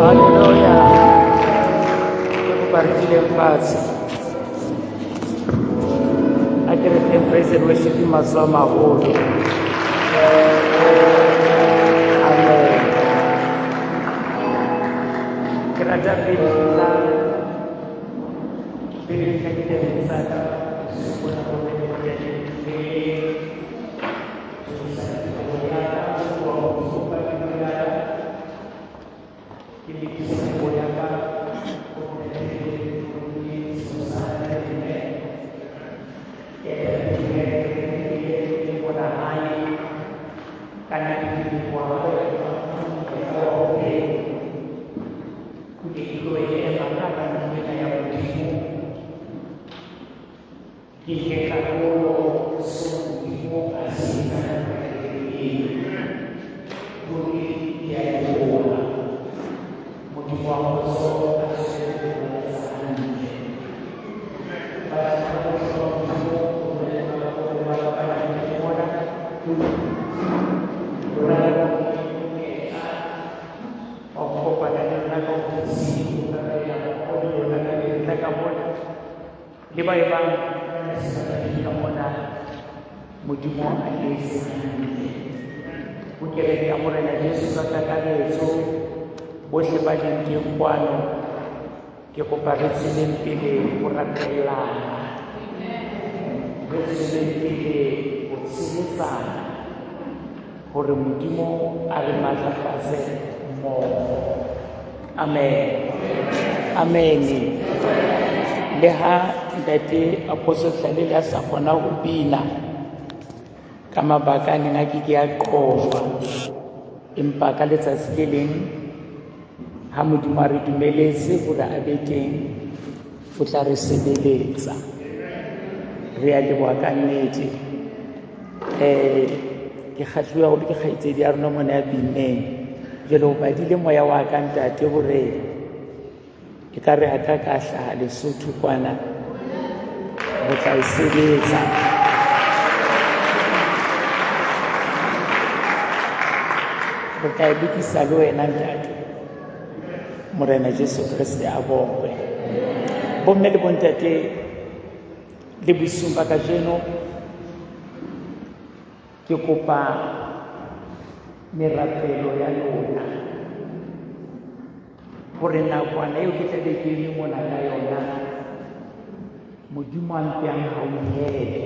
Hallelujah. Tukubariki mfazi. Akirete praise and worship mazoma hulu. Amen. Kirata bila kile msada kuna ke koparetsile pele go ratelana re tsweleng pele go tshegetsana gore Modimo a re matlafatse mmogo. Amen. Amen. Le ha ntate Apostle Hlalele a sa kgona go bina ka mabaka a neng a ke a qoba, empa ka letsatsi le leng ha Modimo a re dumeletse gore a be teng o tla re sebeletsa. Re a leboha ka nnete. Ke kgatlhiwa gore ke kgaitsedi ya rona mona ya binneng jalo go badile moya wa ka ntate gore e ka re a ka hlaha Lesotho kwana go tla e sebetsa. Go tla e lokisa le wena ntate. Morena Jesu Kriste a bongwe. Bomme le bontate le bosong ba kajeno ke kopa merapelo ya lona gore nakwana eo ke tlabe ke le mona ka yona Modimo a mpeng hauhele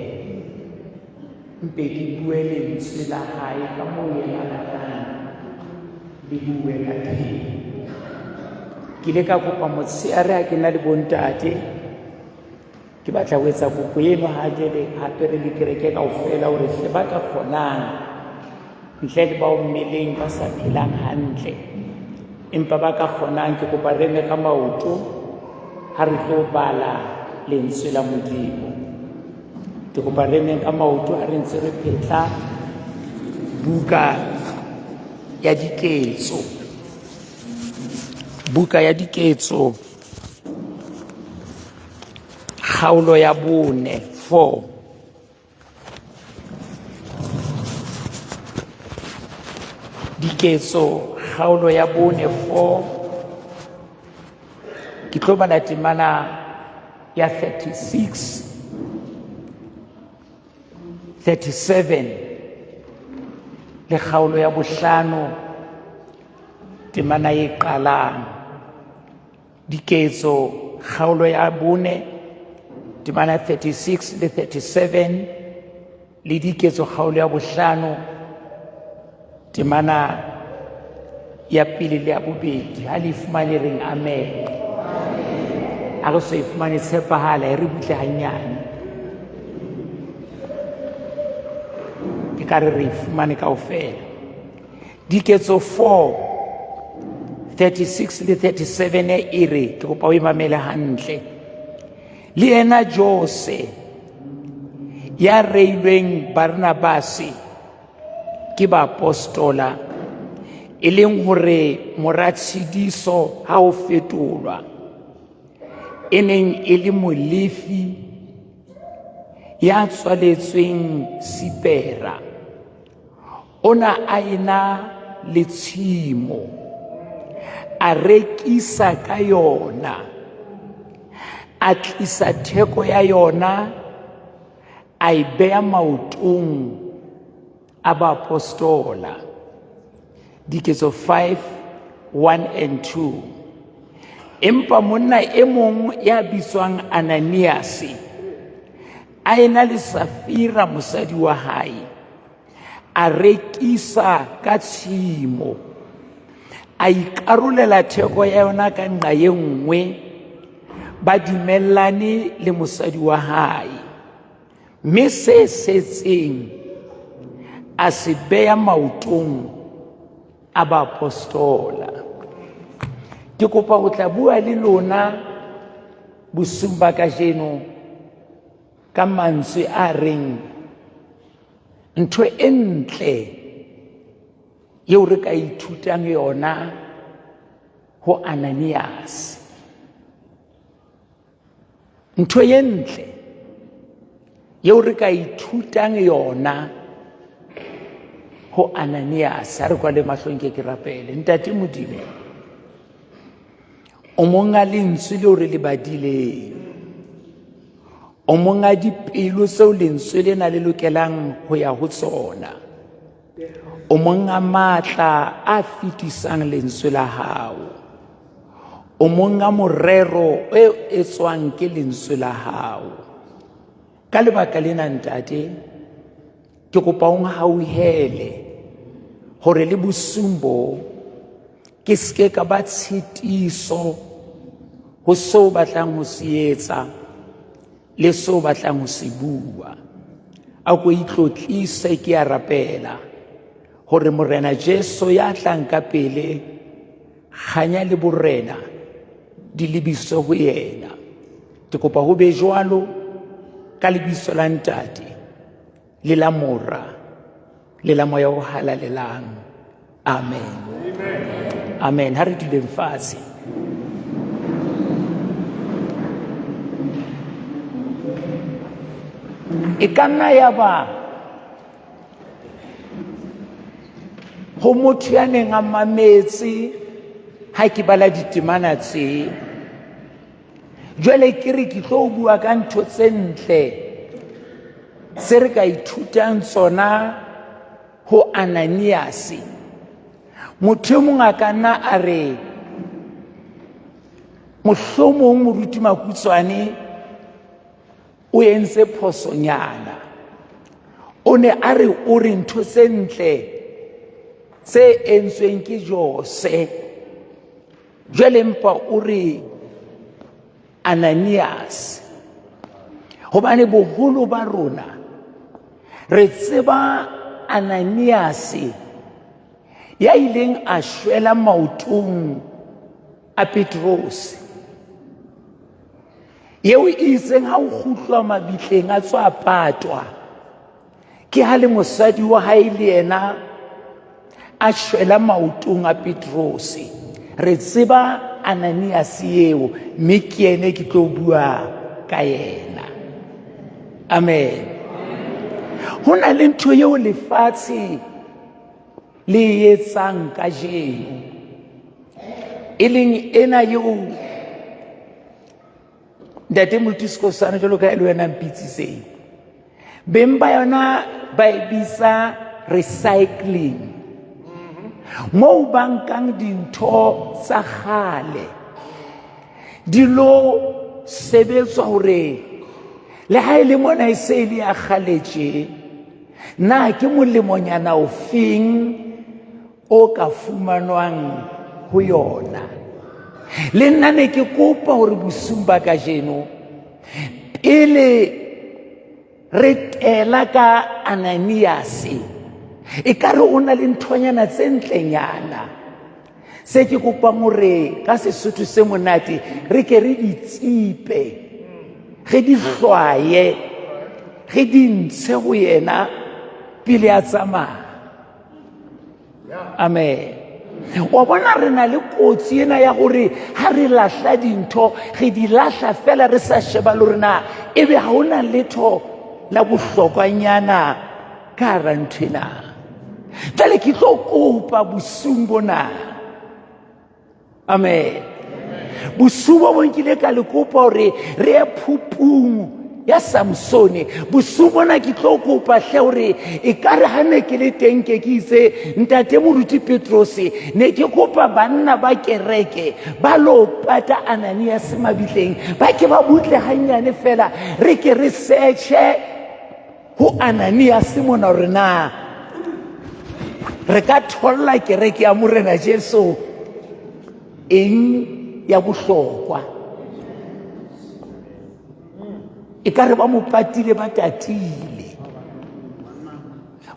mpe ke bue lentswe la hae ka moo yena a ratang le bue ka teng. Ke ile ka kopa motshehare ha ke na le bontate ke batla ho etsa kopo eno hape re le kereke kaofela hore hle ba ka kgonang ntle le bao mmeleng ba sa phelang hantle empa ba ka kgonang ke kopa re eme ka maoto ha re tlo bala lentswe la Modimo. Ke kopa re eme ka maoto ha re ntse re phetla buka ya diketso. Buka ya diketso kgaolo ya 4 diketso kgaolo ya 4 ke tlo bala temana ya 36 37 le kgaolo ya 5 temana e qalang. Diketso kgaolo ya 4 temana 36 le 37 le diketso kgaolo ya 5 temana ya 2 le ya 2. Ha le fumane reng amen. Ha re so fumane tshepahala e re butle hanyane ke ka re fumane kaofela. Diketso 4 36 le 37 e re ke kopa o imamele hantle. Le ena Jose ya reilweng Barnabase ke ba apostola e leng hore moratshediso ha o fetolwa e neng e le molefi ya tswaletsweng Sipera ona a ena le tshimo a rekisa ka yona, a tlisa theko ya yona, a e beya maotong a baapostola. Diketso 5:1 and 2. Empa monna e mong ya bitswang Ananias a ena le Safira mosadi wa hae, a rekisa ka tshimo, a ikarolela theko ya yona ka nqa ye nngwe, ba dumellane le mosadi wa hae, mme se setseng a se beya maotong a baapostola. Ke kopa go tla bua le lona bosung ba kajeno ka mantswe a reng ntho e ntle yeo re ka ithutang yona ho Ananias. Ntho e ntle yeo re ka ithutang yona ho Ananias. Ha re kwa le mahlong ke rapele. Ntate Modimo, o monga lentswe leo re le badileng, o monga dipelo tseo lentswe lena le lokelang ho ya ho tsona, o monga matla a fetisang lentswe la hao, o monga morero e tswang ke lentswe la hao. Ka lebaka lena ntate, ke kopa o nghauhele hore le bosumbo ke ske ka ba tshitiso ho seo batlang ho se etsa le seo batlang ho se bua. A ko itlotlise ke a rapela hore Morena Jesu ya tlang ka pele, kganya le borena di lebiswe ho yena. Ke kopa ho be jwalo ka lebitso la Ntate le la Mora le la Moya o halalelang. Amen. Amen. Ha re duleng fatshe. E ka nna ya ba ho motho ya neng a mametse ha ke bala ditemana tse, jwale ke re ke tlo bua ka ntho tse ntle se re ka ithutang tsona ho Ananias. Motho mong a ka nna a re mohlomong moruti Makutswane o entse phosonyana, o ne a re o re ntho tse ntle tse entsweng ke Jose, jwale mpa o re Ananias. Hobane boholo ba rona re tseba Ananias ya ileng a shwela maotong a Petros, yeo itseng ha o kgutlwa mabitleng a tswa patwa ke ha le mosadi wa hae le yena a shwela maotong a Petros. Re tseba Ananias eo, mme ke ene ke tlo bua ka yena. Amen. Hona le ntho yeo lefatshe le etsang kajeno, e leng ena yeo Ntate Moltiskosana jwalo ka le wena mpitsitseng, beng ba yona ba e bitsa recycling, moo ba nkang dintho tsa kgale di lo sebetswa hore le ha ele mona e se le ya kgaletše, na ke molemonyana o feng o ka fumanwang ho yona. Le nna ne ke kopa hore bosung ba kajeno pele re tela ka Ananias, e ka re o na le nthonyana tse ntlenyana se ke kopang hore ka Sesotho se monate re ke re di tsipe, ge di hlwaye, ge di ntshe ho yena pele a tsamaya. Amen. Wa bona re na le kotsi ena ya gore ha re lahla dintho ge di lahla fela re sa sheba le rena ebe ha ona letho la bohlokwanyana ka hara nthwena. Jwale ke tlo kopa bosung bona Amen. Bosubo bo nkile ka le kopa hore re ye phupung ya Samsone. Bosubo na ke tlo kopa hle hore e kare ha ne ke le teng ke itse ntate moruti Petros ne ke kopa banna ba kereke ba lo pata Ananias mabitleng ba ke ba butle hanyane fela re ke re searche ho Ananias mona hore na re ka thola kereke ya Morena Jesu eng ya bohlokwa. E ka re ba mo patile ba tatile.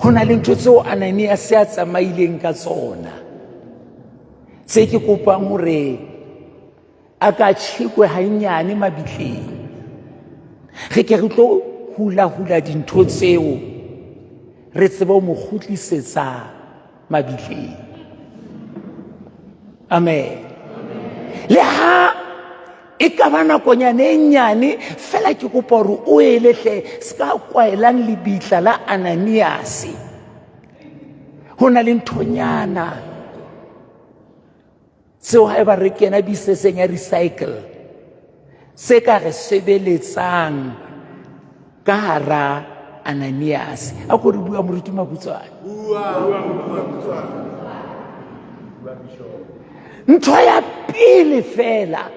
Ho na le ntho tseo Ananias a tsamaileng ka tsona tse ke kopang hore a ka tshikwe hanyane mabitleng. Re ke re tlo hula dintho tseo re tsebe ho mo kgutlisetsa mabitleng. Amen. Le ha e ka ba nakonyane e nyane fela ke kopa hore o elehle ska kwaelang lebitla la Ananias. Ho na le nthonyana tseo haeba re kena biseseng ya recycle se ka re sebeletsang ka hara Ananias. A ko re bua moruti Mabutswane. Ntho ya pele fela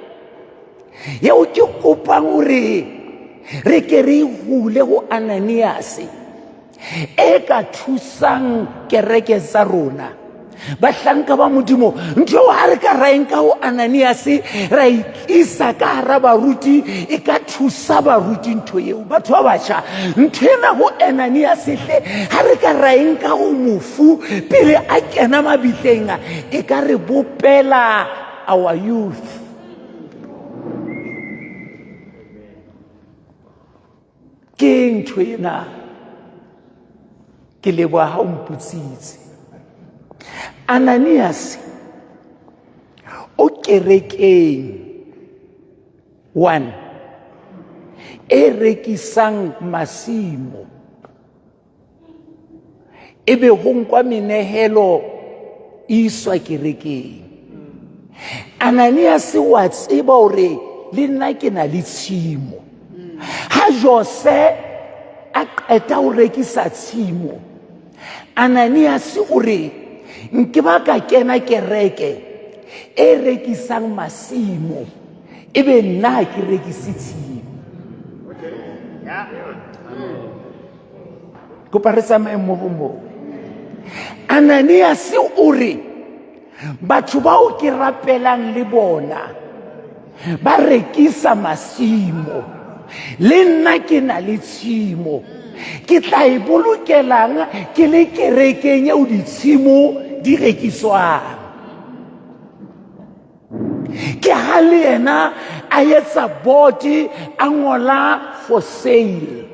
yeo ke kopang hore re ke re hule ho Ananias e ka thusang kereke tsa rona. Bahlanka ba Modimo, ntho ha re ka ra enka ho Ananias ra itlisa ka hara baruti e ka thusa baruti ntho eo. Batho ba batjha, ntho ena ho Ananias hle ha re ka ra enka ho mofu pele a kena mabitleng e ka re bopela our youth. Ke ntho ena ke leboha ha o mputsitse. Ananias o kerekeng 1 e rekisang masimo ebe ho nkwa menehelo iswa kerekeng. Ananias wa tseba hore le nna ke na le tshimo. Ha Jose a qeta ho rekisa tshimo, Ananias o re nke ba ka kena kereke e rekisang masimo ebe nna ke rekisi tshimo. Kopa re tsamaye mo. Ananias o re batho bao ke rapelang le bona ba rekisa masimo, le nna ke na le tshimo, ke tla e bolokelang ke le kerekeng eo ditshimo di rekiswang. Ke ha le yena a etsa body a ngola for sale.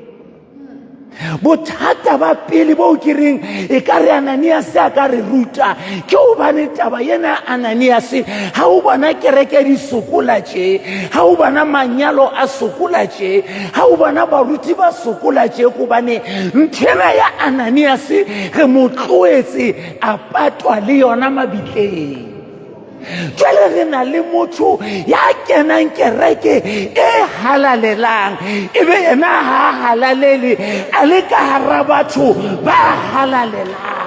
Bothata ba pele bo ke reng e ka re Ananias a ka re ruta ke o bane taba yena Ananias ha o bona kereke di sokola tje, ha o bona manyalo a sokola tje, ha o bona baruti ba sokola tje ko bane nthena ya Ananias re mo tloetse a patwa le yona mabitleng. Jwale re na le motho ya kenang kereke e halalelang ebe yena ha halalele a le ka hara batho ba halalelang.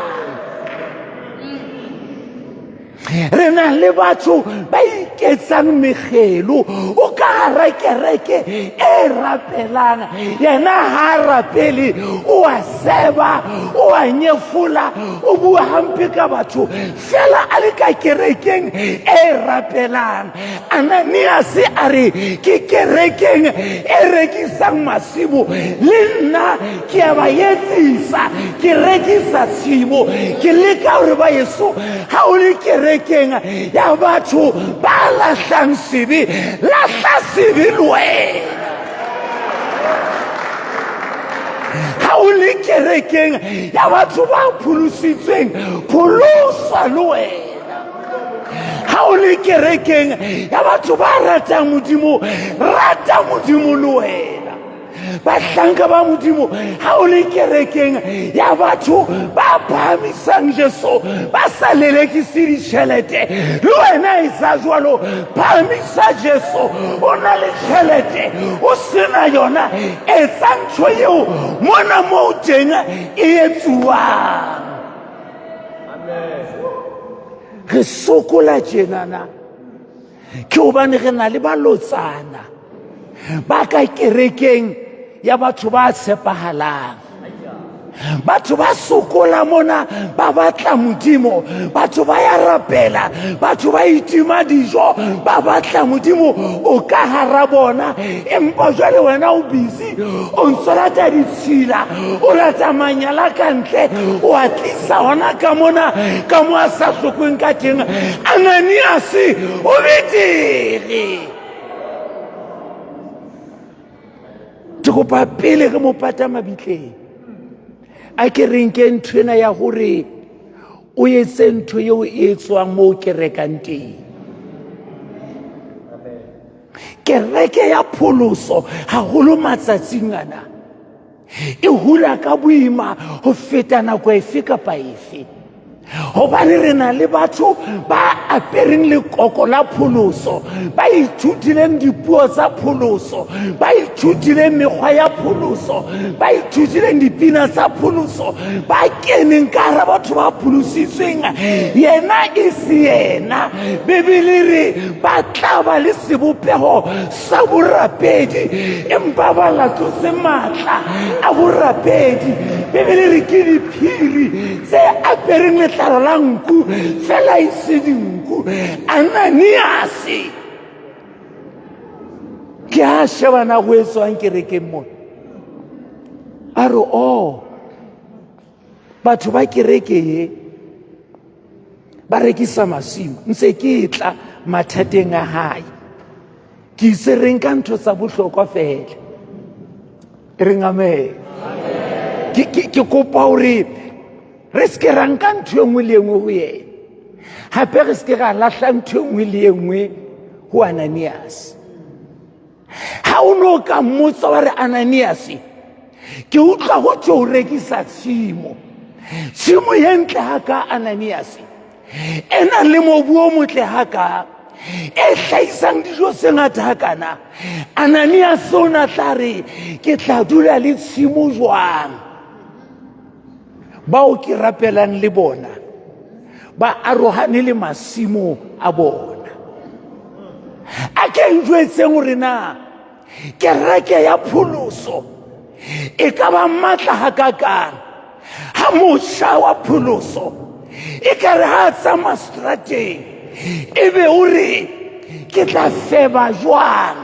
Re na le batho ba iketsang mekgelo o ka hara kereke e rapelang, yena ha rapele o a seba, o a nyefola, o bua hampe ka batho fela a le ka kerekeng e rapelang. Ananias a re ke kerekeng e rekisang masimo, le nna ke a ba etsisa ke rekisa tshimo. Ke leka hore ba Yeso ha o le kerekeng ya batho ba lahlang sibi, lahla sibi le wena. Ha o le kerekeng ya batho ba pholositsweng, pholosa le wena. Ha o le kerekeng ya batho ba ratang Modimo, rata Modimo le wena. bahlanka ba modimo ha o le kerekeng ya batho ba phahamisang Jesu ba sa lelekise ditšhelete le wena e sa jwalo phahamisa Jesu o na le tšhelete o sena yona etsa ntho eo mona moo teng e etsuwang re sokola tjenana ke hobane re na le balotsana ba ka kerekeng ya batho ba tshepahalang batho ba sokola mona ba batla modimo batho ba ya rapela batho ba itima dijo ba batla modimo o ka hara bona empa jwale wena o busy o ntsolata ditshila o lata manyala ka ntle o atlisa hona ka mona ka mo a sa hlokweng ka teng Ananias o betere ke kopa pele re mo pata mabitleng a ke reng ke nthwena ya hore o etse ntho eo e etswang moo kerekang teng kereke ya pholoso haholo matsatsing ana e hula ka boima ho feta nako efe kapa efe hobane re na le batho ba apereng lekoko la pholoso ba ithutileng dipuo tsa pholoso ba ithutileng mekgwa ya pholoso ba ithutileng dipina tsa pholoso ba keneng ka hara batho ba pholositsweng yena e se yena Bebele re ba tla ba le sebopeho sa borapedi empa ba latose matla a borapedi Bebele re ke diphiri tse apereng letlalo la nku fela e se dinku Ananias ke a shebana go etswang kerekeng mona a re batho ba kereke ye ba rekisa masimo ntse ke tla mathateng a hae ke se reng ka ntho tsa bohlokwa fela reng amen ke kopa hore re se ke ra nka ntho engwe le engwe ho yena hape re se ke ra lahla ntho engwe le engwe ho Ananias ha o no ka mmotsa wa re Ananias ke utlwa go tšo o rekisa tshimo ye ntle haka Ananias ena le mobu o motle haka e hlahisang dijo se ngata hakana Ananias o na tla re ke tla dula le tshimo jwang bao ke rapelang le bona ba arohane le masimo a bona a ke njwetseng hore na kereke ya pholoso e ka ba matla hakakang ha motjha wa pholoso e ka re ha tsamaya strateng ebe o re ke tla feba jwang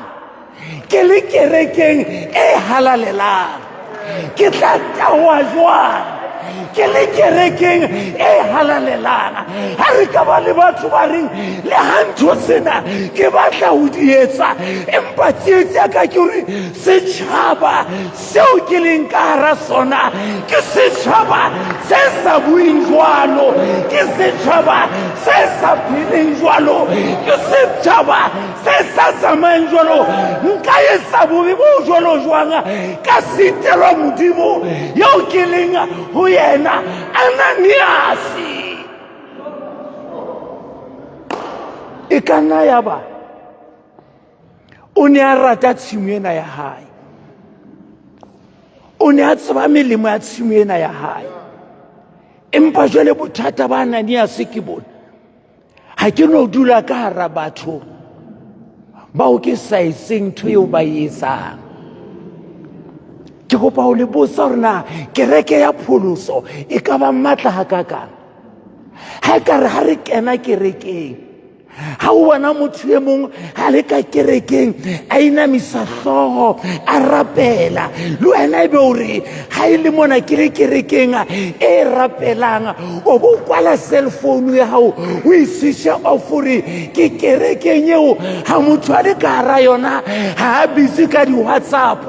ke le kerekeng e halalelang ke tla tawa jwang ke le kerekeng e halalelang ha re ka ba le batho ba reng le hantho sena ke batla ho di etsa empa tsietsi ya ka ke hore setjhaba seo ke leng ka hara sona ke setjhaba se sa buing jwalo ke setjhaba se sa pheleng jwalo ke setjhaba se sa tsamayeng jwalo nka etsa bobe bo jwalo jwang ka sitelo modimo yeo ke leng ho yena Ananias e ka nna ya ba o ne a rata tshimo ena ya hae o ne a tseba melemo ya tshimo ena ya hae empa jwale bothata ba Ananias ke bona ha ke no dula ka hara batho bao ke sa etseng ntho eo ba e etsang ke kopa ho le botsa hore na kereke ya pholoso e ka ba matla hakakang ha ka re ha re kena kerekeng ha o bona motho e mong ha le ka kerekeng a inamisa hlooho a rapela le wena ebe hore ha e le mona ke le kerekeng e rapelang o bo kwala cellphone ya hao o e switch off hore ke kerekeng eo ha motho a le ka hara yona ha a busy ka di-WhatsApp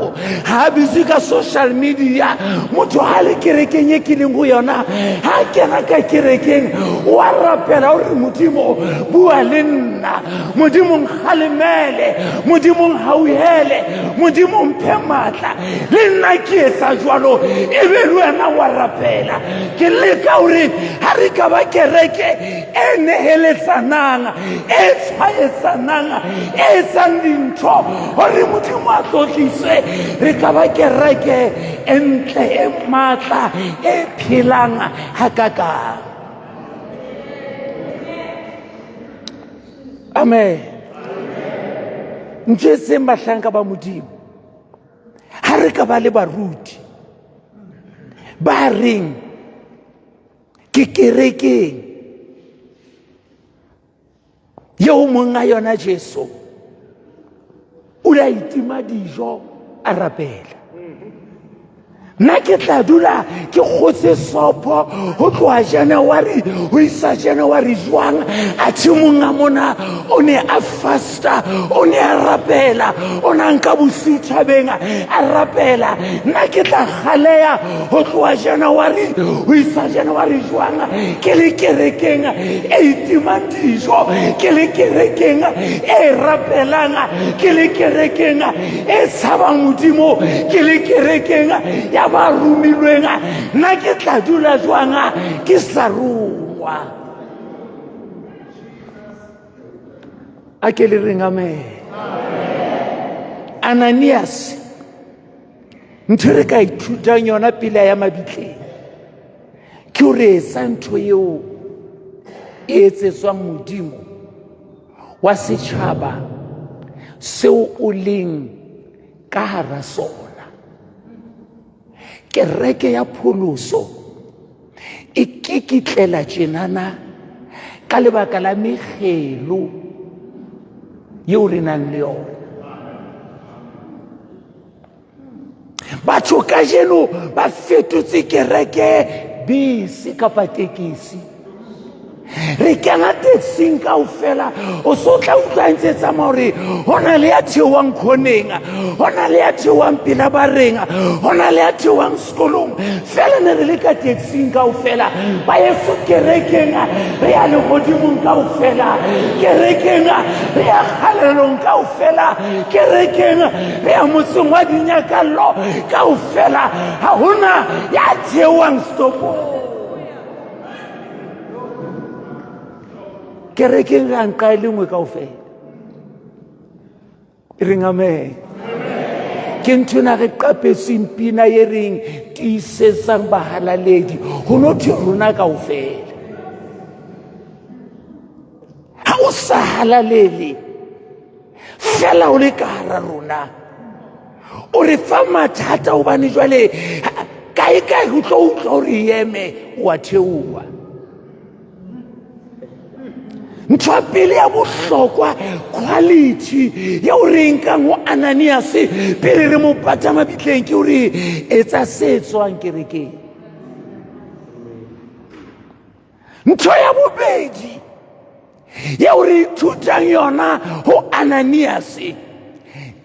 ha a busy ka social media motho ha le kerekeng e ke leng ho yona ha kena ka kerekeng wa rapela hore modimo bua le nna, Modimo nkgalemele, Modimo nhauhele, Modimo mphe matla. Le nna ke etsa jwalo, ebe le wena wa rapela. Ke leka hore ha re ka ba kereke e neheletsanang, e tshwaetsanang, e etsang dintho hore Modimo a tlotlise, re ka ba kereke e ntle, e matla, e phelang hakakang. Amen. Ntse se mahlanka ba Modimo, ha re ka ba le baruti ba reng ke kerekeng yeo monga yona Jesu o la itima dijo a rapela. Nna ke tla dula ke kgotse sopo ho tloha January ho isa January jwang athe monga mona o ne a fasta, o ne a rapela, o na nka bosithabeng a rapela. Nna ke tla galeya ho tloha January ho isa January jwang ke le kerekeng e itimang dijo, ke le kerekeng e rapelang, ke le kerekeng e tshabang Modimo, ke le kerekeng ya ba rumilweng. Nna ke tla dula jwang ke sa rungwa. A ke le reng amen. Ananias ntho re ka ithutang yona pele ya mabitleng ke hore sa ntho eo e etsetswang Modimo wa setjhaba seo o leng ka hara sona. Kereke ya pholoso e kikitlela tjenana ka lebaka la mekgelo yeo re nang le yona. Batho kajeno ba fetotse kereke bese kapa tekesi. Re kena taxing kaofela, o so tla utlwa ntse tsamaya hore hona le ya theohang khoneng, hona le ya theohang pela bareng, hona le ya theohang sekolong. Fela ne re le ka taxing kaofela, ba yeso kerekeng re ya lehodimong kaofela, kerekeng re ya kgalelong kaofela, kerekeng re ya motseng wa dinyakallo kaofela. Ha hona ya theohang stopong. Kerekeng ga nka le ngwe kaofela. Reng amen. Ke nthona re qapetseng pina ye reng tiisetsang bahalaledi ho no thwe rona kaofela. Ha o sa halalele fela o le ka hara rona, o re fa mathata hobane jwale kae ho tlo utlwa hore eme wa theoha. Ntho pele ya bohlokwa quality ya o re nkang ho Ananias pele re mo pata mabitleng ke hore etsa se tswang kerekeng. Ntho ya bobedi ya o re ithutang yona ho Ananias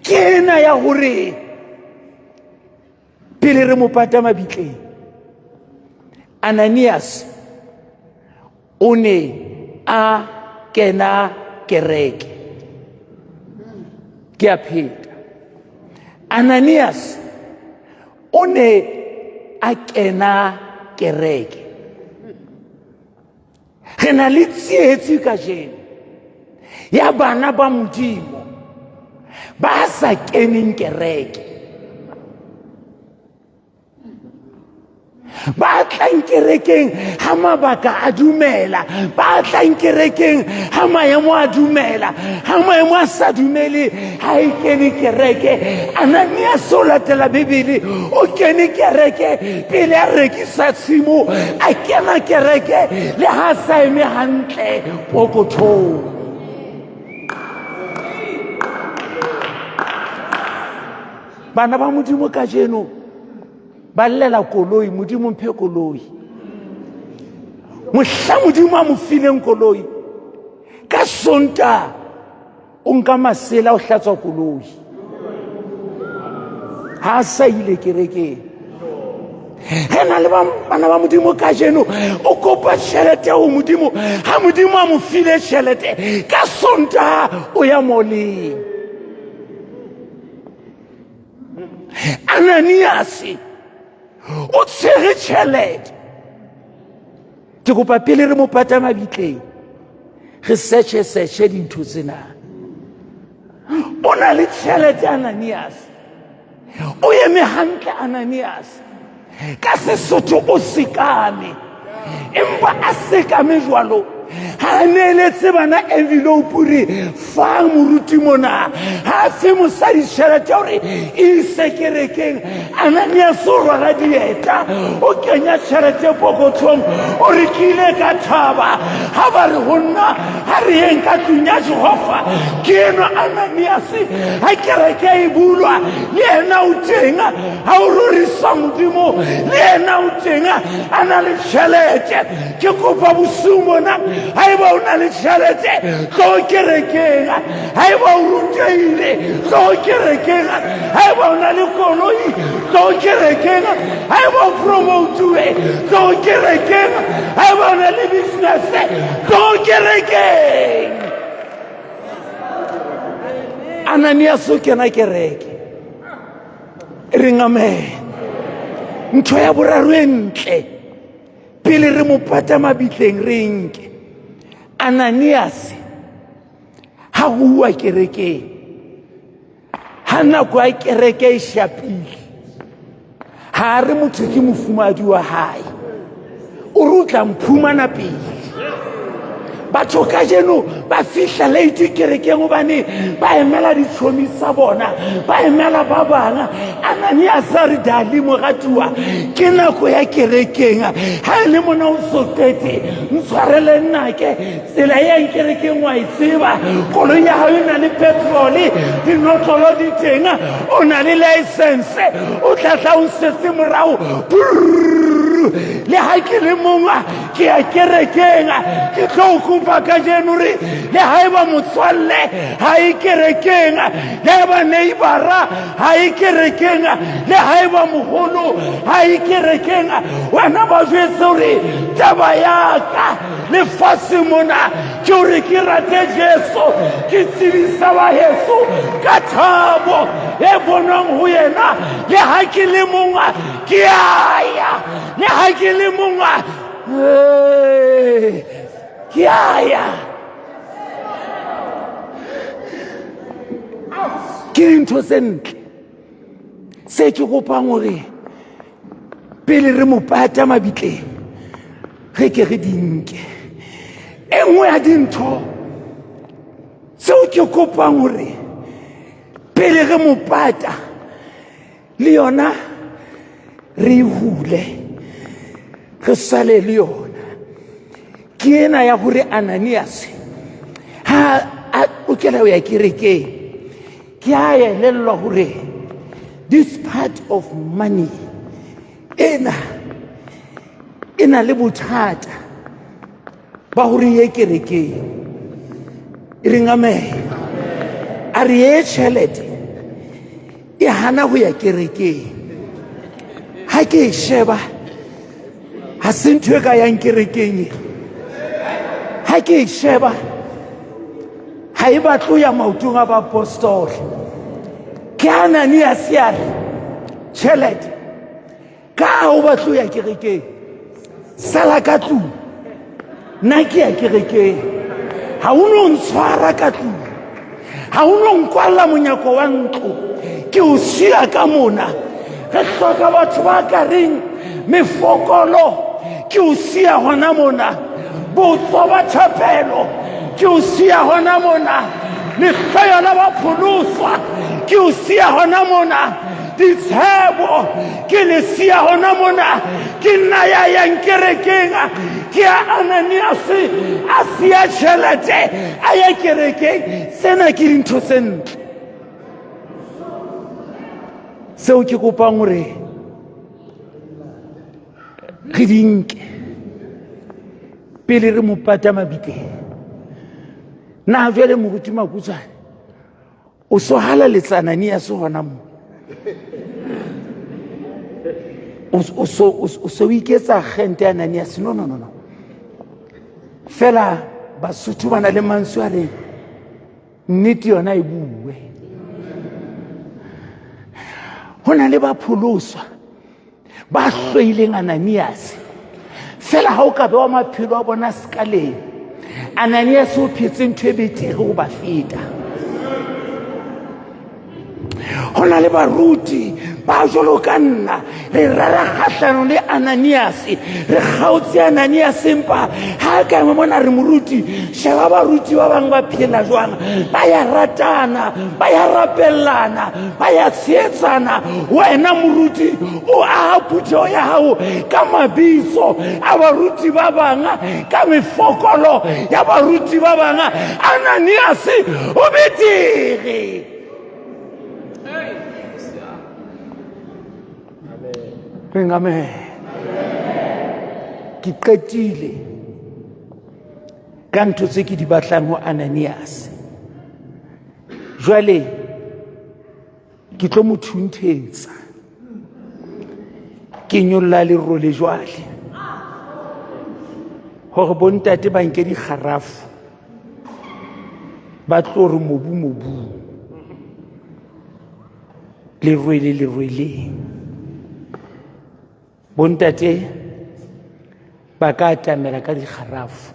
ke ena ya hore pele re mo pata mabitleng, Ananias o ne a kena kereke. Ke a pheta. Ananias o ne a kena kereke. Re na le tsietsi kajeno ya bana ba Modimo ba sa keneng kereke. Ba tlang kerekeng ha mabaka a dumela, ba tlang kerekeng ha maemo a dumela, ha maemo a sa dumele ha e kene kereke. Ananias o latela Bibele o kene kereke pele a rekisa tshimo, a kena kereke le ha sa eme hantle pokothong. Bana ba Modimo kajeno ba llela koloi, Modimo mphe koloi. Mohla Modimo a mo fileng koloi, ka Sontaha o nka masela o hlatswa koloi, ha sa ile kerekeng. ge na le bana ba modimo ka jeno o kopa tšhelete o modimo ga modimo a mo file tšhelete ka Sontaga o ya moleng. Ananias o tshwere tšhelete. Ke kopa pele re mo pata mabitleng re searche dintho tsena. O na le tšhelete Ananias, o eme hantle Ananias, ka Sesotho o sekame, empa a sekame jwalo ha neeletse bana envelope re fa moruti mona ha fe mosadi tšhelete ya gore e ise kerekeng. Ananias o rwala dieta o kenya tšhelete pokothong o re ke ile ka thaba ha ba re go nna ha re yeng ka tlung ya Jehova ke eno Ananias ha kereke e bulwa le ena o teng ha o rorisa modimo le ena o teng a na le tšhelete. Ke kopa bosiu mona haeba o na le tšhelete tlo kerekeng, haeba o ruteile tlo kerekeng, haeba o na le koloi tlo kerekeng, haeba o promotue tlo kerekeng, haeba o na le business tlo kerekeng. Ananias o kena kereke, reng amen. Ntho ya boraro e ntle pele re mo pata mabitleng re nke Ananias ha bua kerekeng, ha nako ya kereke e shapile, ha re motho ke mofumadi wa hae o rutla mphumana pele. Batho ka jeno ba fihla late kerekeng gobane ba emela ditšhomi tsa bona, ba emela ba banga. Ananias a re dali moratiwa ke nako ya kerekeng, ha e le mona o sokete ntshwarele nnake tsela ya kerekeng wa e tseba, koloi ya hao e na le petrole, dinotlolo di teng, o na le license, o tlatla o setse morao le ha ke le mongwa ke ya kerekeng. Ke tlo kopa ka jeno re le haeba motswalle ha e kerekeng, le haeba neighbora ha e kerekeng, le haeba mogolo ha e kerekeng, wena ba jwetse hore taba yaka lefatshe mona ke hore ke rate Jesu, ke tsebisa ba Yesu ka thabo e bonwang ho yena. Le ha ke le mongwa ke aya, le ha ke le mongwa ke aya. Ke dintho tse ntle se ke kopang gore pele re mo pata mabitleng re ke re dinke. E nngwe ya dintho seo ke kopang gore pele re mo pata le yona re hule re sale le yona ke ena ya gore Ananias ha o kela o ya kerekeng ke a elellwa gore this part of money ena le bothata ba gore ye kerekeng. Reng amen. A re ye tšhelete e hana go ya kerekeng. Ha ke sheba ha se ntho e ka yang kerekeng, ha ke sheba ha e batlo ya maotong a baapostole. Ke Ananias ya re tšhelete ka o batlo ya kerekeng sala ka tlung, nna ke ya kerekeng. Ha o no ntshwara ka tlung, ha o no nkwalla monyako wa ntlo, ke o sia ka mona. Re hloka batho ba ka reng mefokolo, ke o sia hona mona. Botso ba thapelo ke o sia hona mona. Lekgaya la baphuloswa ke o sia hona mona. Ditshebo ke le sia hona mona. Ke nna ya yang kerekeng ke ya Ananias a sia tšhelete a ya kerekeng. Sena ke dintho tse ntle seo ke kopang gore re dinke pele re mo pata mabitleng. Na jwale moruti Makutswane o so hala letsana Ananias hona mo, o so iketsa gente Ananias. No. Fela Basotho ba na le mantswe a re nnete yona e bue. Hona le ba pholoswa ba hlwaileng Ananias. Fela ha o ka be wa maphelo a bona skaleng, Ananias o phetse ntho e betere go ba feta. Hona le baruti ba jolo ka nna re rara kgahlano le Ananias, re kgaotse Ananias, empa ha ka mona re moruti sheba baruti ba bang ba phela jwang, ba ya ratana, ba ya rapellana, ba ya tsheetsana. Wena moruti o a putso ya hao ka mabitso a baruti ba bang, ka mefokolo ya baruti ba bang. Ananias o betere. Amen. Ke qetile ka ntho tse ke di batlang ho Ananias. Jwale ke tlo mo thunthetsa, ke nyolla lerole le jwale hore bontate ba nke di kharafu ba tlo re mobu le rwele bontate ba ka atamela ka di kharafu.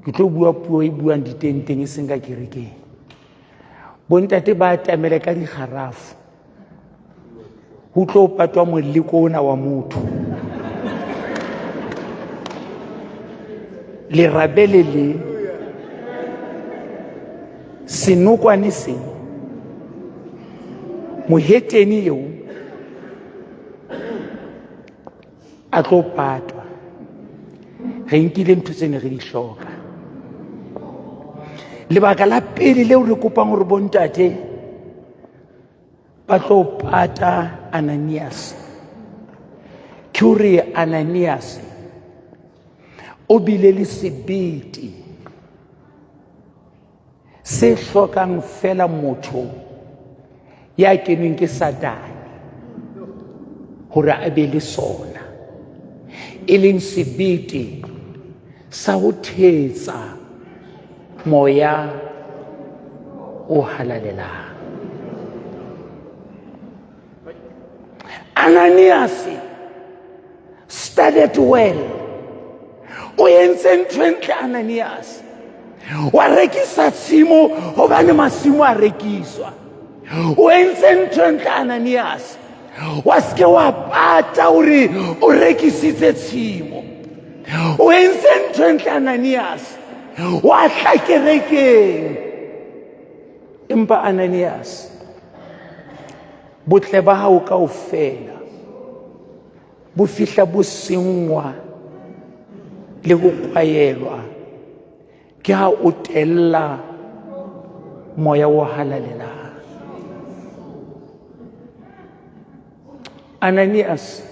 Ke tlo bua puo e buang ditenteng e seng ka kerekeng. Bontate ba atamela ka di kharafu, ho tlo patwa moleko ona wa motho. Le rabele le senokwane se moheteni eo a tlo patwa. Re nkile ntho tsene re di hloka. Lebaka la pele leo re kopang hore bontate ba tlo pata Ananias ke hore Ananias o bile le sebete se hlokang fela motho ya kenweng ke Satane hore a be le sona, e leng sebete sa ho thetsa moya o halalelang. Ananias started well. O entse ntho e ntle Ananias. Wa rekisa tshimo hobane masimo a rekiswa. O entse ntho e ntle Ananias. Wa ske wa pata hore o rekisitse tshimo. O entse ntho e ntle Ananias. Wa tla kerekeng. Empa Ananias, botle ba hao kaofela bo fihla bo sengwa le go kwaelwa ke ha o tella moya o halalelang. Ananias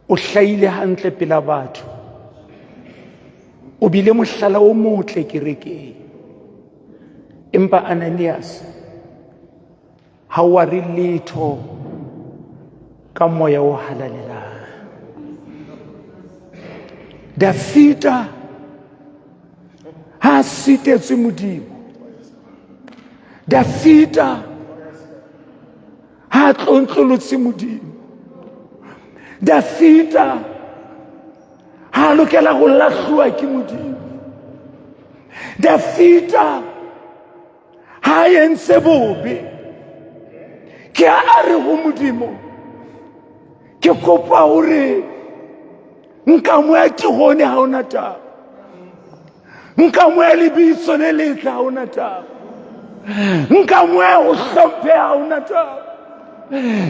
o hlaile hantle pela batho, o bile mohlala o motle kerekeng. Empa Ananias ha wa re letho ka moya o halalelang. Dafita ha sitetswe Modimo, Dafita ha tlontlolotse Modimo, Dafita ha lokela go lahluwa ke Modimo, Dafita ha entse bobe ke a re go Modimo, ke kopa hore nka mo ya ke gone ha ona taba, nka mo ya lebitso le letle ha ona taba, nka mo ya go hlomphe ha ona taba,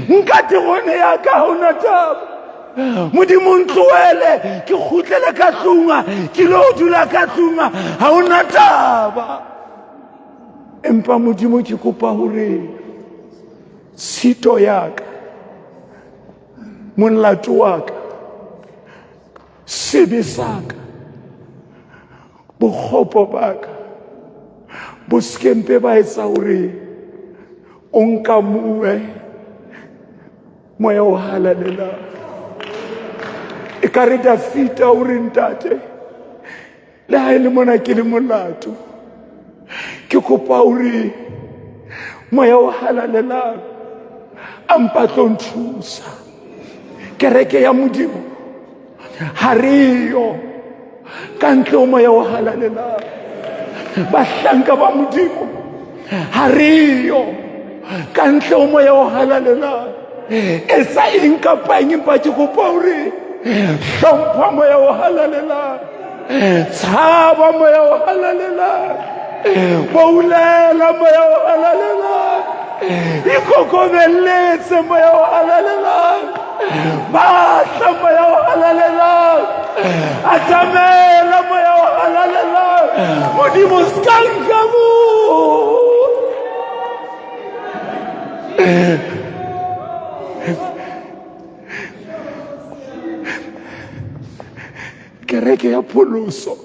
nka te gone ya ka ha ona taba. Modimo ntloele ke kgutlele ka tlunga, ke lo dula ka tlunga ha ona taba. Empa Modimo ke kopa hore sito ya ka, molato wa ka, sebe sa ka, bokgopo ba ka bo skempe ba etsa hore o nkamue moya o halalela e ka re Dafita o re ntate le ha ele mona ke le molato ke kopa o re moya o halalela a mpa tlo nthusa kereke ya Modimo ha reyo ka ntle o moya o halalela bahlanka ba Modimo ha reyo ka ntle o moya o halalela e sa eng kapa eng empa ke kopa o re hlompha moya o halalela tshaba moya o halalela boulela moya o halalela ikokobeletse moya o halalela bahla moya o halalela atamela moya o halalela Modimo ska nka moo kereke ya Pholoso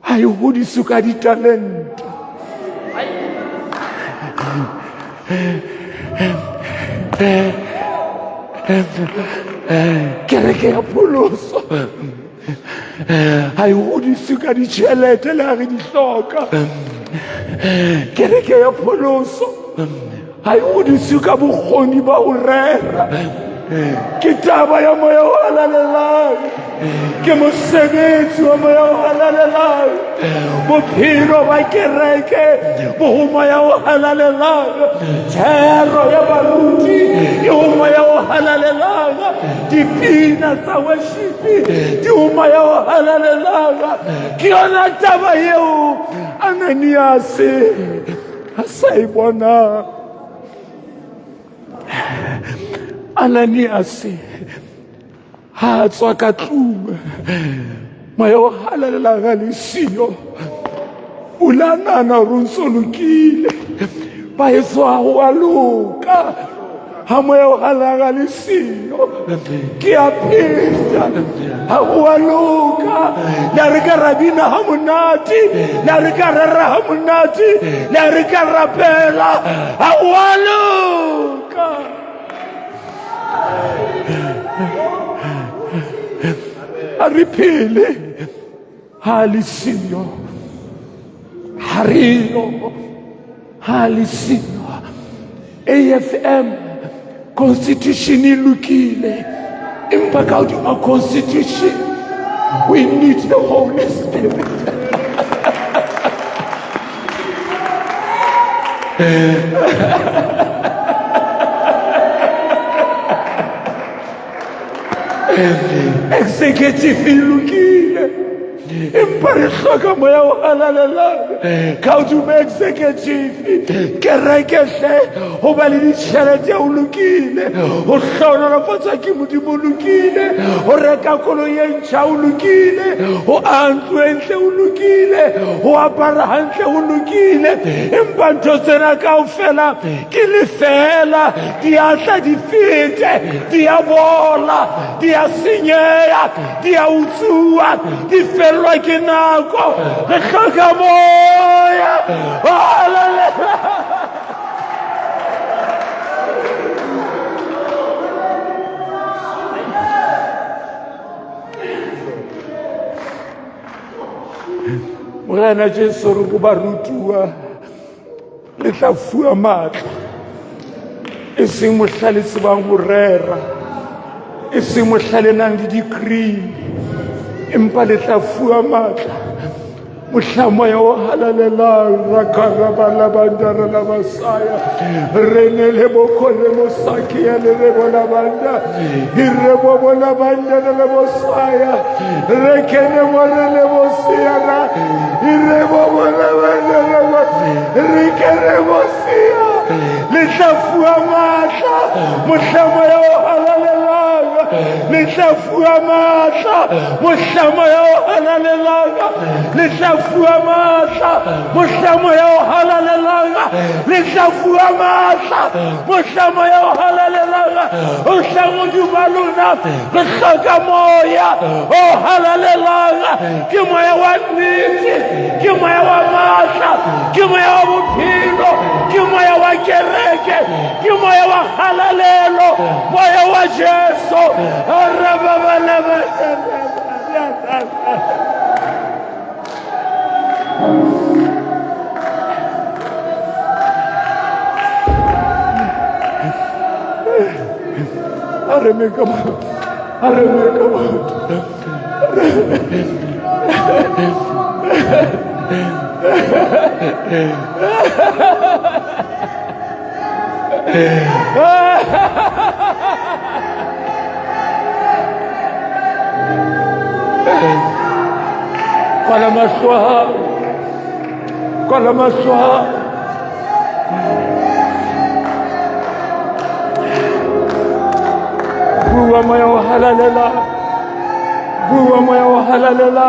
ha e hodiswe ka ditalente kereke ya Pholoso ha e hodiswe ka ditjhelete le ha re di hloka kereke ya Pholoso ha e hodiswe ka bokgoni ba ho rera ke taba ya moya o halalelang ke mosebetsi wa moya o halalelang bophelo ba kereke bo ho moya o halalelang thero ya baruti e ho moya o halalelang dipina tsa worship di ho moya o halalelang ke yona taba eo Ananias a sa e bona Ananias ha tswa ka tlung moya o halalelang a le siyo o lanana o ntso lokile ba etswa ho a loka ha moya o halalelang a le siyo ke a pheta ha o a loka la re ka rabina ha monate la re ka rera ha monate la re ka rapela ha o a loka a re phele ha le siyo ha reyo ha le siyo AFM constitution e lokile empa ka hodima constitution we need the Holy Spirit executive ilukile empa re hloka moya o halalelang ka hodima executive kerekehle ho ba le ditjhelete o lokile ho hlohonolofatsa ke Modimo o lokile ho reka koloi e ntjha o lokile ho ntlo e ntle o lokile ho apara hantle o lokile empa ntho tsena kaofela ke lefela di a tla di fete di a bola di a senyeha di a utsuwa di fellwa ke nako re hloka moya Morena Jesu re go ba rutua le tla fuwa matla e seng mohlale tsebang ho rera e seng mohlale nang le degree empa le tla fuwa matla mohlamo ya o halalelang rakarabala bandara la basaya rene le bokole mosaki ya le rebola banda irebo bola banda le bosaya rekene more le bosiana irebo bola banda rekene bosia le tla fuwa matla mohlamo ya o halalelang le tla fuwa matla mohlamo ya o halalelang le tla fuwa matla mohlamo ya o halalelang le tla fuwa matla mohlamo ya o halalelang o hlango dumalona re hloka moya o halalelang ke moya wa nnete ke moya wa matla ke moya wa bophelo ke moya wa kereke, ke moya wa halalelo, moya wa Jesu. Kala maswa. Buwa moya wa halalela, buwa moya wa halalela,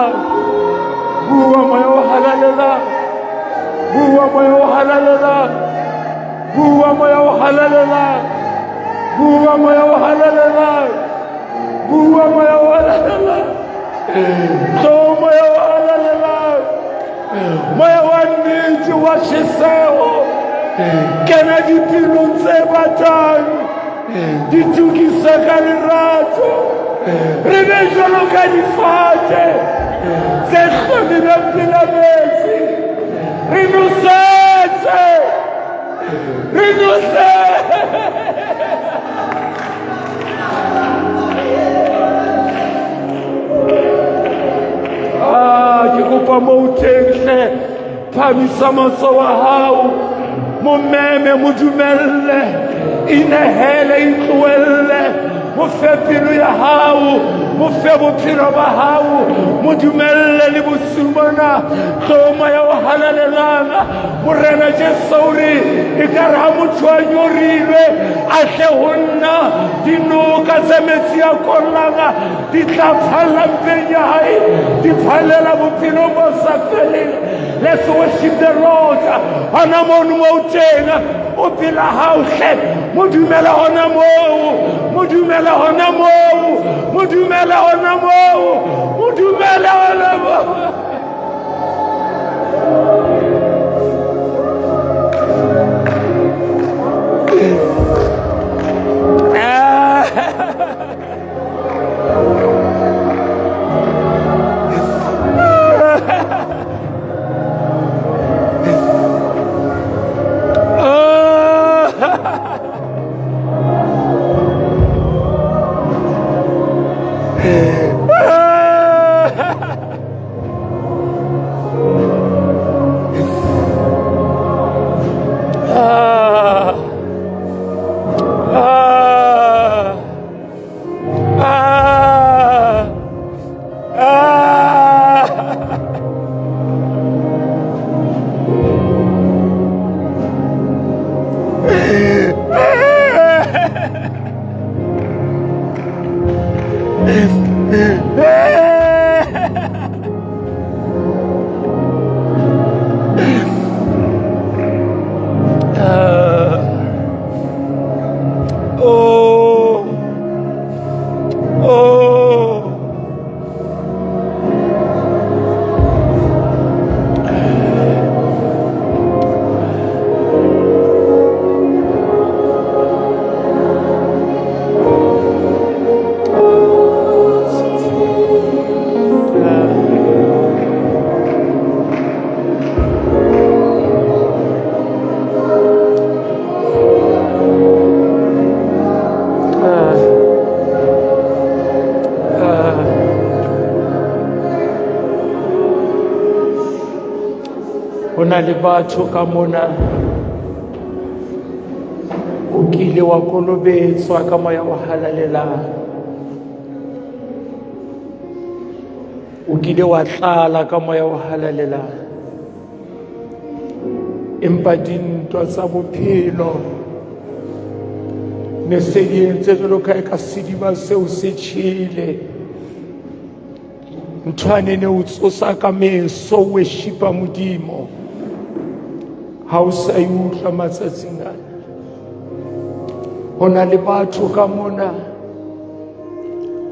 buwa moya wa halalela, buwa moya wa halalela, buwa moya wa halalela, buwa moya wa halalela, buwa moya wa halalela, so moya wa halalela, moya wa niti wa shiseo, kena dipilong tse batang, ditukisa ka lerato, re be jwalo ka difate tse hlomileng pela metsi, re nosetse, re nosetse. Ke kopa moo teng hle, phamisa matsoho a hao, mo meme, mo dumelle, inehele, itlohelle, mo fe pelo ya hao, mo fe bophelo ba hao, mo dumelle le bosiu bona. Tlo moya o halalelanga, Morena Jesu o re ekare ha motho a nyorilwe a hle ho nna, dinoka tse metsi a kollanga di tla phalla mpeng ya hae, di phallela bophelo bo sa feleng. Let's worship the Lord. Hona mono mo teng o phela hao hle, mo dumela hona moo, mo dumela hona moo, mo dumela hona moo, mo dumela hona moo. Hona le batho ka mona o kile wa kolobetswa ka moya wa halalelang, o kile wa tlala ka moya wa halalelang, empa dintwa tsa bophelo ne se di entse jwalo ka e ka sediba seo se tjhele. Nthwane ne o tsosa ka meso o worshipa Modimo, ha o sa e utlwa matsatsing ana. Hona le batho ka mona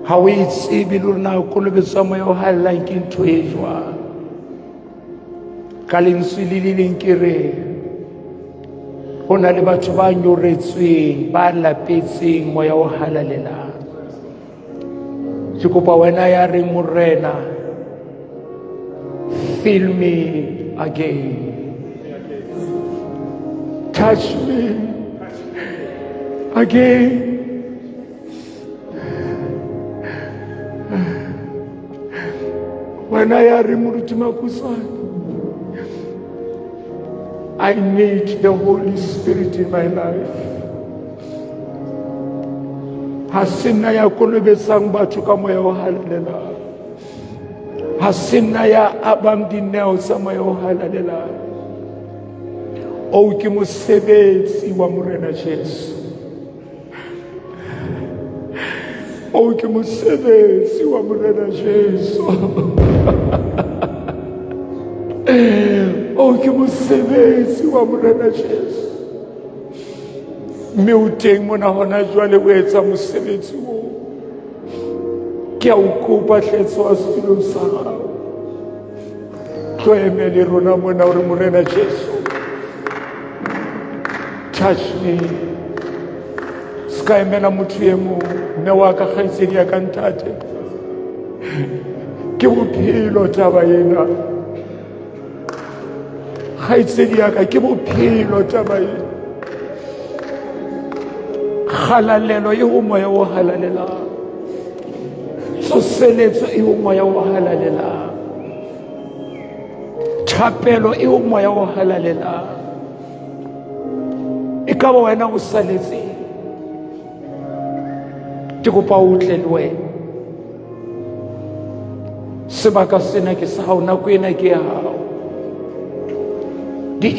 ha o e tsebe le hore na kolobetswa moya o hallang ke ntho e jwang. Ka lentswe le le leng ke re Ho na le batho ba nyoretsweng, ba lapetseng moya o halalelang. Ke kopa wena ya reng morena, fill me again. Touch me again. When I I need the Holy Spirit in my life. Hasina ya konebesang batho ka moya o halalela. Hasina ya abang dineo sa moya o halalela. O ke mosebetsi wa morena Jesu. O ke mosebetsi wa morena Jesu. O ke mosebetsi wa morena Jesu. Mme o teng mona hona jwale o etsa mosebetsi o. Ke a o kopa hletso wa setulong sa hao. Tlo emele rona mona hore morena Jesu, touch me. Ska emela motho e mong, mme wa ka kgaitsedi ya ka ntate. Ke bophelo taba ena. Kgaitsedi ya ka ke bophelo taba ena. Halalelo e ho moya o halalelang. Tsoseletso e ho moya o halalelang. Thapelo e ho moya o halalelang. E ka ba wena o saletse, ke kopa o tle le wena. Sebaka sena ke sa hao, nako ena ke ya hao. The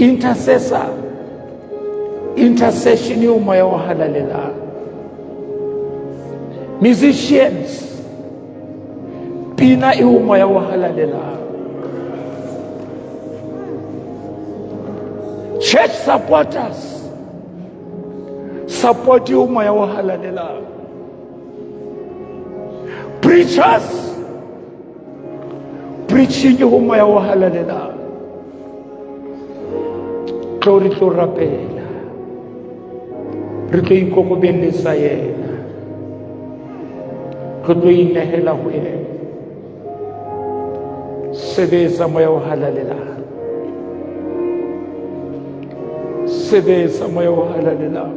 intercession e ho moya o halalelang. Musicians, pina e ho moya o halalelang. Church supporters, support e ho moya o halalelang. Preachers, preaching e ho moya o halalelang. Tlo rapela, re tlo ikokobelletsa yena, re tlo inehela ho yena. Sebetsa moya o halalelang, sebetsa moya o halalelang.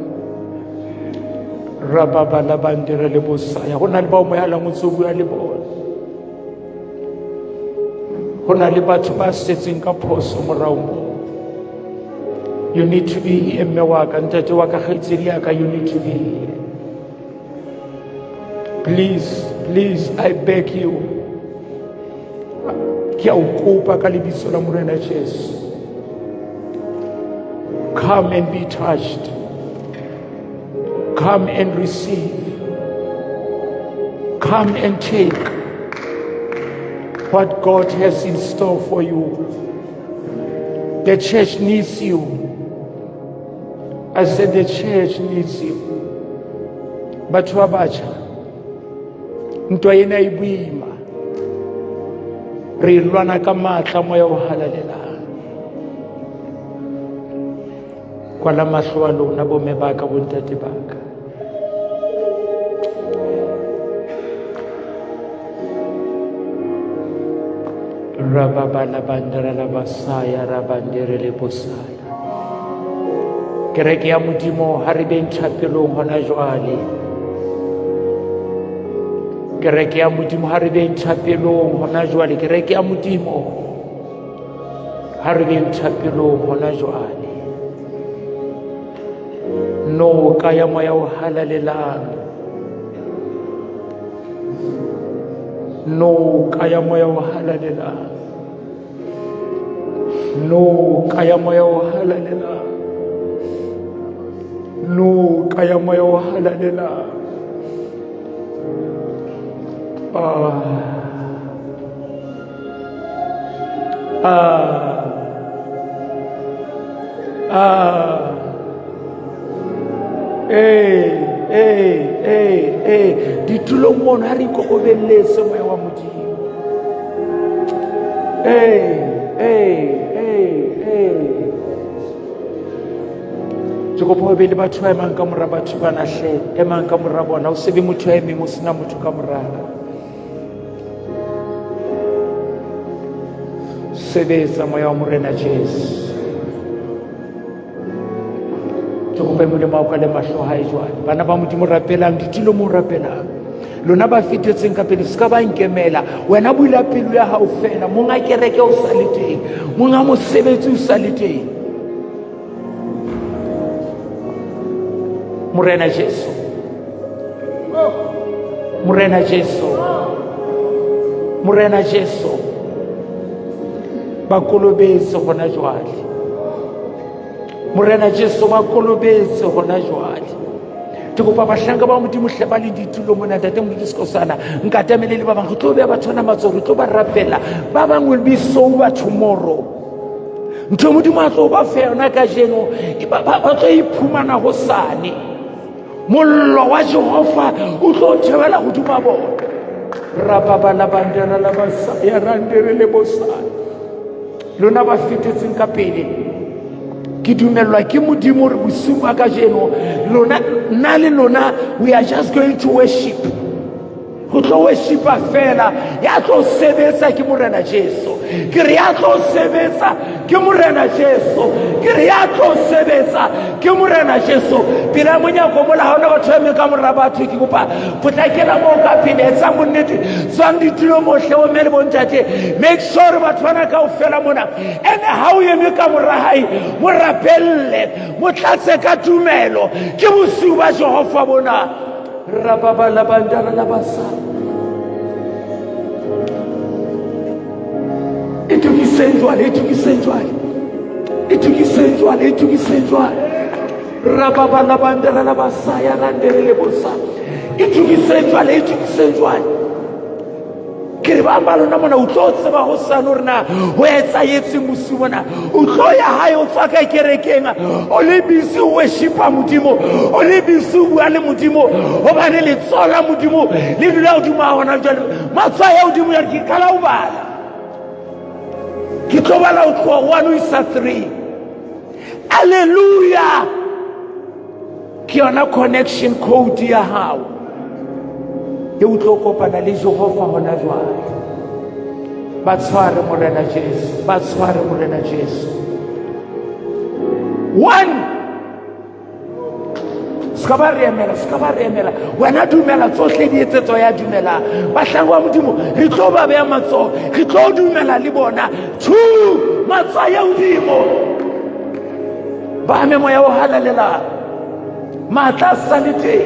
Rababa la bandira le bosaya. Ho na le bao moya la motso bua le bona. Ho na le batho ba setseng ka phoso morao mo. You need to be here, mme wa ka, ntate wa ka, kgaitsedi ya ka, you need to be here. Please, please, I beg you. Ke a o kopa ka lebitso la morena Jesu. Come and be touched. Come and receive. Come and take what God has in store for you. The church needs you. I said the church needs you. Batho ba batjha, ntwa ena e boima. Re lwana ka matla moya o halalelang. Kwala mahlo a lona bomme ba ka, bontate ba ka. Rababala bandera la basaya, rabandere le bosaya. Kereke ya Modimo ha re beng thapelong hona jwale. Kereke ya Modimo ha re beng thapelong hona jwale. Kereke ya Modimo ha re beng thapelong hona jwale. No kaya moya o halalelang. No kaya moya o halalelang. No kaya moya o halalelang. No kaya moya o halalelang. Ditulong mona ha re ikokobelletse moya wa Modimo. ke kopa o be le batho ba emang ka mora batho bana hle emang ka mora bona o se be motho a emeng o sena motho ka mora sebetsa moya wa morena Jesu ke kopa modimo wa ka le mahlo hae jwale bana ba modimo rapelang ditulo mo rapelang lona ba fetetseng ka pele ska ba nkemela wena buila pelo ya hao fela monga kereke o sa le teng monga mosebetsi o sa le teng Morena Jesu Morena Jesu Morena Jesu ba kolobetse gona jwale Morena Jesu ba kolobetse gona jwale ke kopa bahlanka ba modimo hle ba le ditulo mona ntate Modikisokosana nka tamele le ba bang go tlo be ba tshwana matsogo tlo ba rapela ba bang will be sober tomorrow ntho modimo a tlo ba fe yona ka jeno ba tlo iphumana go sane mollo wa Jehova o tlo thebela godimo bona rababa la bandera la basaya randere le bosana lona ba fetetseng ka pele ke dumelwa ke modimo re bosiu ba ka jeno lona nna le lona we are just going to worship go tlo worshipa fela ya tlo sebetsa ke morena Jesu ke re ya tlo sebetsa ke morena Jesu ke re ya tlo sebetsa ke morena Jesu pela monyako mola ha ona batho ba ka mora batho ke kopa potlakela mo ka pele etsa monnete tswang ditulo mohle o mele bontate make sure batho bana ka o fela mona ene ha o eme ka mora hae mo rapelle mo tlatse ka tumelo ke bosiu ba Jehova bona rababa la bandara la basa itukisenjwale rababa la bandara la basa ya randere le bosa itukisenjwale ke re ba lona mona o tlo tseba go sana gore na o etsayetse mosi mona o tlo ya hae o tswa ka kerekeng o le busy o worshipa modimo o le busy o bua le modimo o ba le letsola modimo le dula godimo a gona jale matswa ya godimo ya ke kala o bala ke tlo bala o tloa 1 o isa 3 alleluia ke yona connection code ya hao ye o tlo kopana le Jehova hona jwale ba tshware morena Jesu 1 ska ba re emela wena dumela tsohle di etsetso ya dumela bahlangu wa modimo re tlo ba beya matsoho re tlo dumela le bona 2 matswa ya modimo ba me moya o halalela matla salite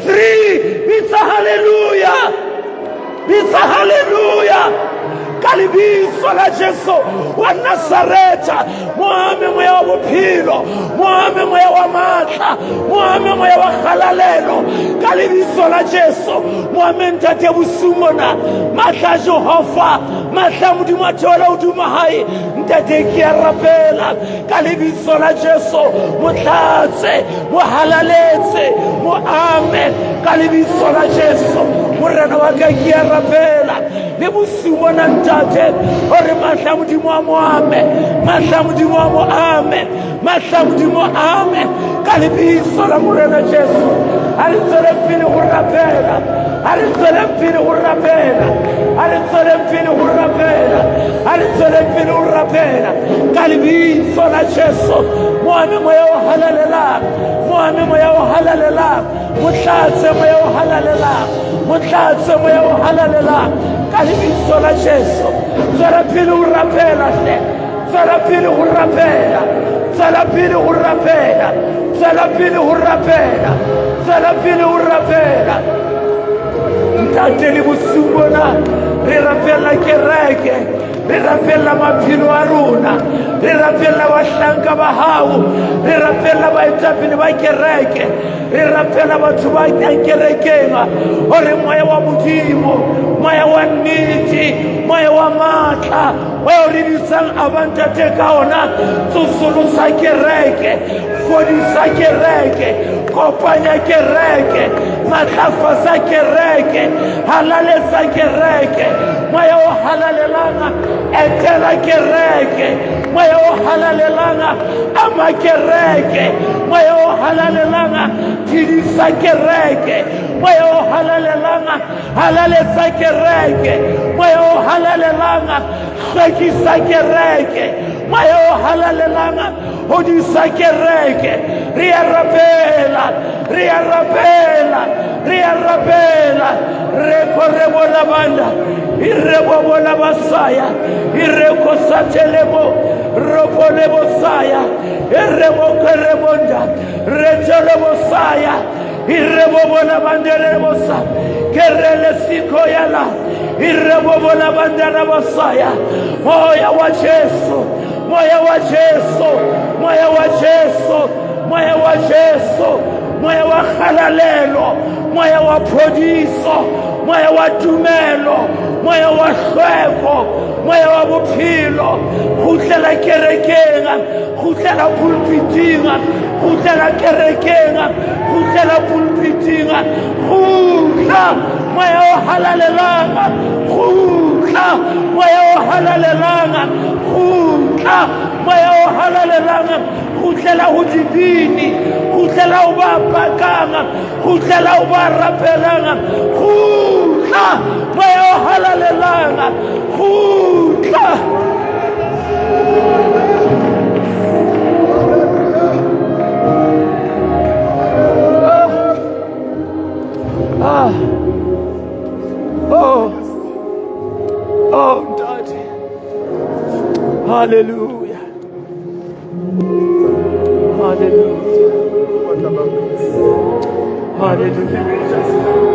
3 it's a hallelujah kalibiso la Jesu wa Nazareta moame moya wa bophelo moame moya wa matla moame moya wa khalalelo kalibiso la Jesu moame ntate busumona matla Jehova matla modimo a theola hodimo hae ntate ke a rapela kalibiso la Jesu motlatse mo halaletse mo ame kalibiso la Jesu morena wa ka ke a rapela le busumona ntate ore matla modimo a mo ame matla modimo a mo ame matla modimo ame kalibiso la morena Jesu ali tsole pele go rapela ali tsole pele go rapela ali tsole pele go rapela ali tsole pele go rapela kalibiso la Jesu moame moya o halalela moame moya o halalela motlatse moya o halalela motlatse moya o halalela kalibiso la Jesu tsala pele go rapela hle tsala pele go rapela tsala pele go rapela tsala pele go rapela tsala pele go rapela ntate le bosubona re rapela kereke re rapela maphelo a rona re rapela bahlanka ba hao re rapela baetapele ba kereke re rapela batho ba kerekeng gore moya wa modimo moya wa nnete moya wa matla wa re disang abantate ka ona tsosolosa kereke fodisa kereke kopanya kereke matlafatsa kereke, halaletsa kereke, moya o halalelanga etela kereke, moya o halalelanga ama kereke, moya o halalelanga tirisa kereke, moya o halalelanga halaletsa kereke, moya o halalelanga hlwekisa kereke, moya o halalelanga hodisa kereke. Re a rapela, re a rapela, re a rapela, re korebo la banda, irebo la basaya, ireko satelebo, robo le bosaya, irebo kerebonda, retele bosaya, irebo la bandere bosa, kerele sikoyala, irebo la bandera bosaya. Moya wa Yesu, moya wa Yesu, moya wa Yesu, moya wa Yesu, moya wa halalelo, moya wa prodiso, moya wa tumelo, moya wa hlweko, moya wa bophelo, khutlela kerekeng, khutlela pulpiting, khutlela kerekeng, khutlela pulpiting, khutla moya o halalelanga, khutla moya o halalelanga, khutla moya o halalelanga, khutlela ho dibini, khutlela ho ba pakanga, khutlela ho ba rapelanga, khutla moya o halalelanga, khutla. Oh, Daddy. Hallelujah. Hallelujah. Hallelujah.